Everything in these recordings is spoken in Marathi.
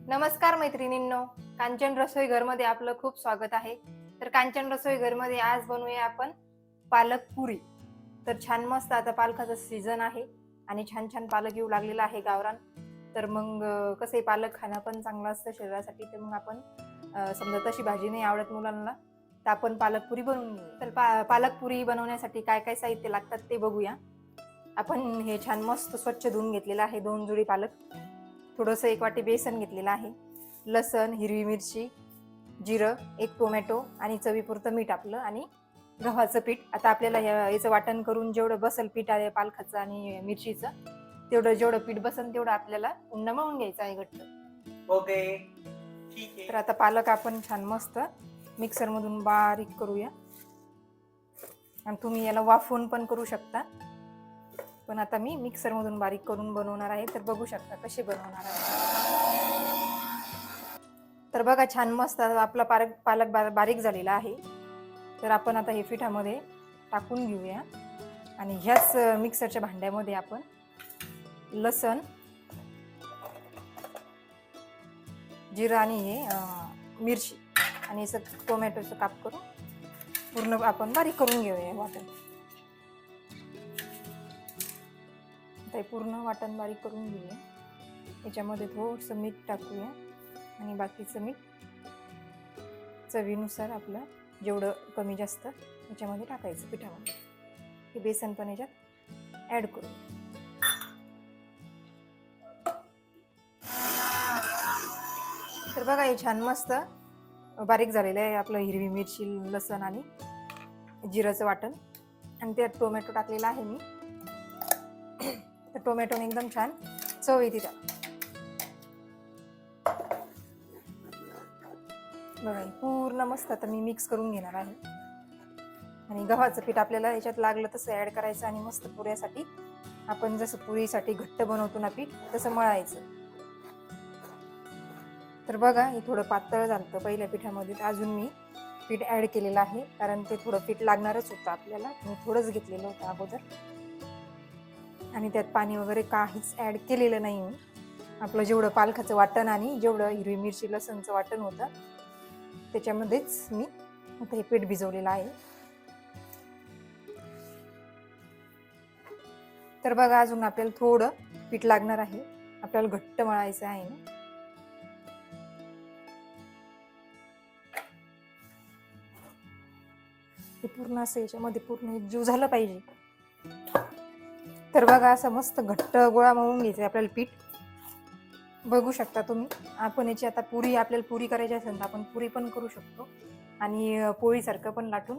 नमस्कार मैत्रिणींनो, कांचन रसोई घरमध्ये आपलं खूप स्वागत आहे. तर कांचन रसोई घरमध्ये आज बनवूया आपण पालक पुरी. तर छान मस्त आता पालकाचा सीझन आहे आणि छान छान पालक येऊ लागलेला आहे गावरान. तर मग कसं आहे, पालक खाणं पण चांगलं असतं शरीरासाठी. तर मग आपण समजा तशी भाजी नाही आवडत मुलांना, तर आपण पालक पुरी बनवून घेऊ. तर पालक पुरी बनवण्यासाठी काय काय साहित्य लागतात ते बघूया. आपण हे छान मस्त स्वच्छ धुवून घेतलेलं आहे 2 जुडी पालक. थोडंसं 1 वाटी बेसन घेतलेलं आहे, लसण, हिरवी मिरची, जिरं, 1 टोमॅटो आणि चवीपुरतं मीठ आपलं आणि गव्हाचं पीठ. आता आपल्याला याचं वाटण करून जेवढं बसल पीठ आहे पालकाचं आणि मिरचीचं, जेवढं पीठ बसन तेवढं आपल्याला पुन्हा मळून घ्यायचं आहे घट्ट. ओके, ठीक आहे. तर आता पालक आपण छान मस्त मिक्सरमधून बारीक करूया. आणि तुम्ही याला वाफवून पण करू शकता, पण आता मी मिक्सरमधून बारीक करून बनवणार आहे. तर बघू शकता कसे बनवणार आहे. तर बघा छान मस्त आपला पालक बारीक झालेला आहे. तर आपण आता हे पिठामध्ये टाकून घेऊया आणि ह्याच मिक्सरच्या भांड्यामध्ये आपण लसण, जिरं आणि हे मिरची आणि असं टोमॅटोचं काप करून पूर्ण आपण बारीक करून घेऊया वाटण. ते पूर्ण वाटण बारीक करून घेऊया. याच्यामध्ये थोडंसं मीठ टाकूया आणि बाकीचं मीठ चवीनुसार आपलं जेवढं कमी जास्त याच्यामध्ये टाकायचं पिठामध्ये. हे बेसन पण याच्यात ॲड करू. तर बघा हे छान मस्त बारीक झालेलं आहे आपलं हिरवी मिरची, लसण आणि जिरंचं वाटण आणि त्यात टोमॅटो टाकलेला आहे मी. तर टोमॅटोने एकदम छान चव येते त्याला. बघा पूर्ण मस्त आता मी मिक्स करून घेणार आहे आणि गव्हाचं पीठ आपल्याला याच्यात लागलं तसं ॲड करायचं आणि मस्त पुऱ्यासाठी आपण जसं पुरीसाठी घट्ट बनवतो ना पीठ तसं मळायचं. तर बघा हे थोडं पातळ झालं पहिल्या पिठामध्ये, तर अजून मी पीठ ॲड केलेलं आहे कारण ते थोडं पीठ लागणारच होतं आपल्याला. मी थोडंच घेतलेलं होतं अगोदर आणि त्यात पाणी वगैरे काहीच ॲड केलेलं नाही मी. आपलं जेवढं पालकाचं वाटण आणि जेवढं हिरवी मिरची लसणचं वाटण होतं त्याच्यामध्येच मी आता हे पीठ भिजवलेलं आहे. तर बघा अजून आपल्याला थोडं पीठ लागणार आहे, आपल्याला घट्ट मळायचं आहे ना. हे पूर्ण असं याच्यामध्ये पूर्ण एकजीव झालं पाहिजे. तर बघा असं मस्त घट्ट गोळा मळून घ्यायचं आपल्याला पीठ. बघू शकता तुम्ही. आपण याची आता पुरी, आपल्याला पुरी करायची असेल तर आपण पुरी पण करू शकतो आणि पोळीसारखं पण लाटून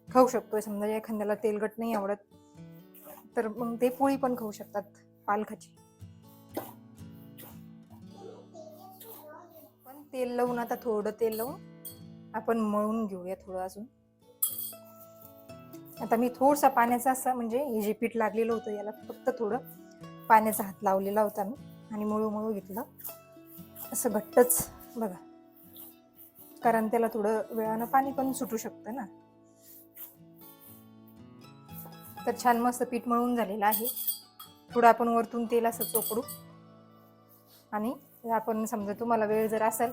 खाऊ शकतो. समजा एखाद्याला तेलकट नाही आवडत तर मग ते पोळी पण खाऊ शकतात पालकाची. पण तेल लावून, आता थोडं तेल लावून आपण मळून घेऊया थोडं अजून. आता मी थोडसा पाण्याचा असं म्हणजे हे जे पीठ लागलेलं होतं याला फक्त थोडं पाण्याचा हात लावलेला होता मी आणि मळू घेतलं असं घट्टच. बघा कारण त्याला थोडं वेळानं पाणी पण सुटू शकतं ना. तर छान मस्त पीठ मळून झालेलं आहे. थोडं आपण वरतून तेल असं चोपडू आणि आपण समजा तुम्हाला वेळ जर असेल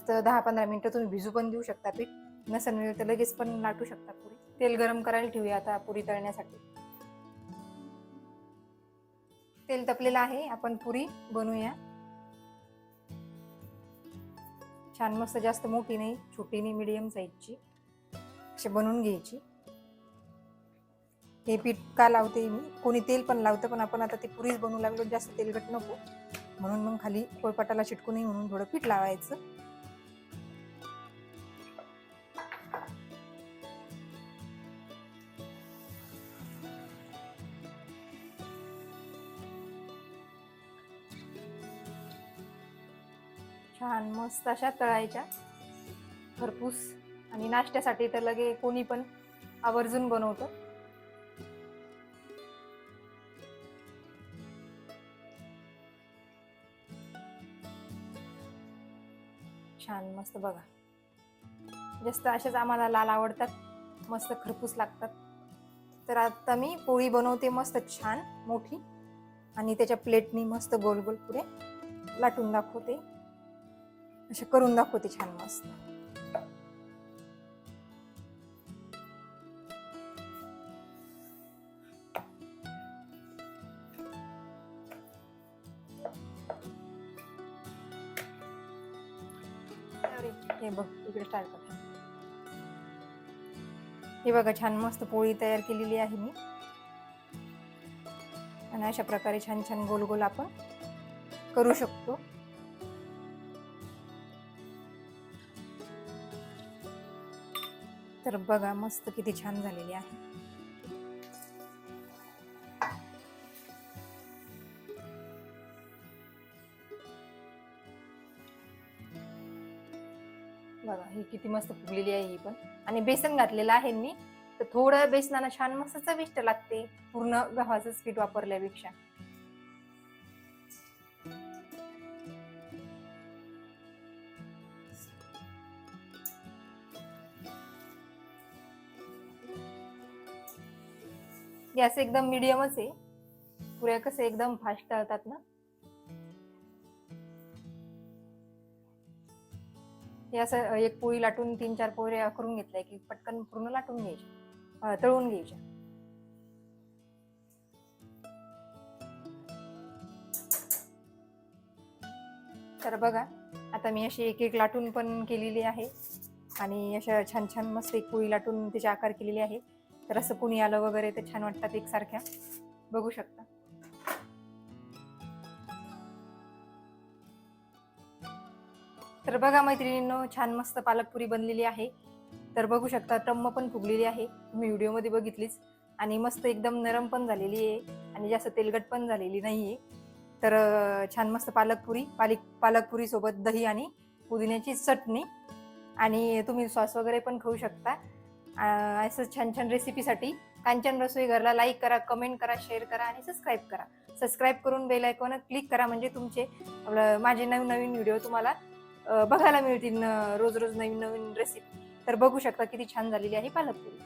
तर 10-15 मिनिटं तुम्ही भिजू पण देऊ शकता पीठ. नसेल वेळ तर लगेच पण लाटू शकता पुरी. तेल गरम करायला ठेवूया आता पुरी तळण्यासाठी. तेल तपलेलं आहे, आपण पुरी बनवूया. छान मस्त, जास्त मोठी नाही, छोटी नाही, मीडियम साईजची अशी बनवून घ्यायची. हे पीठ का लावते मी, कोणी तेल पण लावतं, पण आपण आता ती पुरीच बनवू लागलो, जास्त तेलकट नको म्हणून मग खाली पोळपाटाला चिटकू नये म्हणून थोडं पीठ लावायचं. छान मस्त अशा तळायच्या खरपूस. आणि नाश्त्यासाठी तर लगे कोणी पण आवर्जून बनवतं. छान मस्त बघा, जास्त अशाच आम्हाला लाल आवडतात, मस्त खरपूस लागतात. तर आता मी पोळी बनवते मस्त छान मोठी आणि त्याच्या प्लेटनी मस्त गोल गोल पुरे लाटून दाखवते. असे करून दाखवते छान मस्त. हे बघ इकडे स्टार्ट कर. हे बघा छान मस्त पोळी तयार केलेली आहे मी. आणि अशा प्रकारे छान छान गोल गोल आपण करू शकतो. तर बघा मस्त किती छान झालेली आहे. बघा ही किती मस्त फुगलेली आहे ही पण. आणि बेसन घातलेलं आहे मी, तर थोडं बेसनानं छान मस्त चविष्ट लागते पूर्ण गव्हाचंच पीठ वापरल्यापेक्षा. गॅस एकदम मीडियमच आहे. पुऱ्या कसं एकदम फास्ट तळतात ना. हे असं एक पोळी लाटून 3-4 पोळ्या करून घेतल्या की पटकन पूर्ण लाटून घ्यायच्या, तळून घ्यायच्या. तर बघा आता मी अशी एक एक लाटून पण केलेली आहे आणि अशा छान छान मस्त एक पोळी लाटून त्याचे आकार केलेले आहे. तर असं कुणी आलं वगैरे तर छान वाटतात एकसारख्या. बघू शकता. तर बघा मैत्रिणींनो छान मस्त पालकपुरी बनलेली आहे. तर बघू शकता टम्म पण फुगलेली आहे, तुम्ही व्हिडिओमध्ये बघितलीच. आणि मस्त एकदम नरम पण झालेली आहे आणि जास्त तेलकट पण झालेली नाहीये. तर छान मस्त पालकपुरी सोबत दही आणि पुदिन्याची चटणी आणि तुम्ही सॉस वगैरे पण खाऊ शकता. असं छान छान रेसिपीसाठी कांचन रसोई घरला लाईक करा, कमेंट करा, शेअर करा आणि सबस्क्राईब करा. सबस्क्राईब करून बेल आयकॉन क्लिक करा म्हणजे तुमचे माझे नवीन नवीन व्हिडिओ तुम्हाला बघायला मिळतील रोज रोज नवीन नवीन रेसिपी. तर बघू शकता किती छान झालेली आहे पालकपुरी.